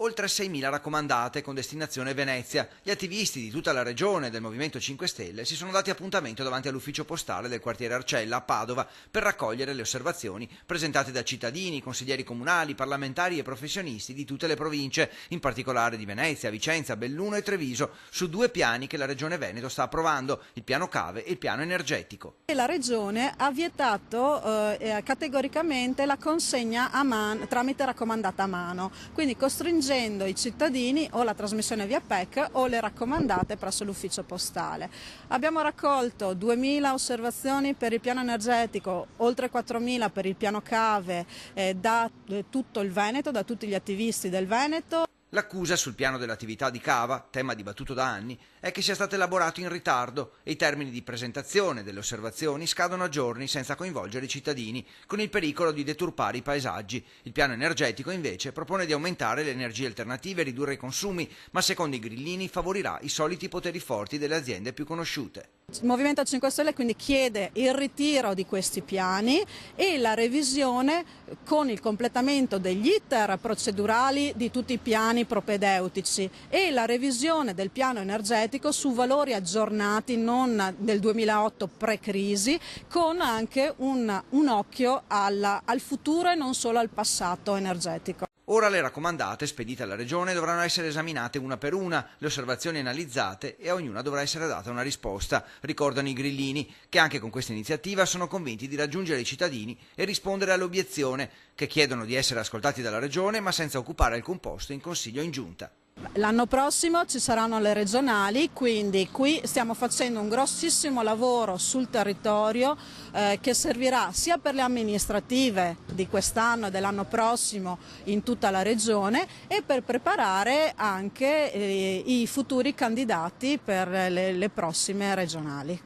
Oltre 6.000 raccomandate con destinazione Venezia. Gli attivisti di tutta la regione del Movimento 5 Stelle si sono dati appuntamento davanti all'ufficio postale del quartiere Arcella a Padova per raccogliere le osservazioni presentate da cittadini, consiglieri comunali, parlamentari e professionisti di tutte le province, in particolare di Venezia, Vicenza, Belluno e Treviso, su due piani che la Regione Veneto sta approvando, il piano cave e il piano energetico. La Regione ha vietato categoricamente la consegna a mano, tramite raccomandata a mano, quindi costringendo i cittadini o la trasmissione via PEC o le raccomandate presso l'ufficio postale. Abbiamo raccolto 2.000 osservazioni per il piano energetico, oltre 4.000 per il piano cave da tutto il Veneto, da tutti gli attivisti del Veneto. L'accusa sul piano dell'attività di cava, tema dibattuto da anni, è che sia stato elaborato in ritardo e i termini di presentazione delle osservazioni scadono a giorni senza coinvolgere i cittadini, con il pericolo di deturpare i paesaggi. Il piano energetico invece propone di aumentare le energie alternative e ridurre i consumi, ma secondo i grillini favorirà i soliti poteri forti delle aziende più conosciute. Il Movimento 5 Stelle quindi chiede il ritiro di questi piani e la revisione con il completamento degli iter procedurali di tutti i piani propedeutici e la revisione del piano energetico su valori aggiornati non del 2008 pre-crisi, con anche un occhio al futuro e non solo al passato energetico. Ora le raccomandate spedite alla Regione dovranno essere esaminate una per una, le osservazioni analizzate e a ognuna dovrà essere data una risposta, ricordano i grillini, che anche con questa iniziativa sono convinti di raggiungere i cittadini e rispondere alle obiezioni, che chiedono di essere ascoltati dalla Regione ma senza occupare alcun posto in Consiglio o in Giunta. L'anno prossimo ci saranno le regionali, quindi qui stiamo facendo un grossissimo lavoro sul territorio che servirà sia per le amministrative di quest'anno e dell'anno prossimo in tutta la regione e per preparare anche i futuri candidati per le prossime regionali.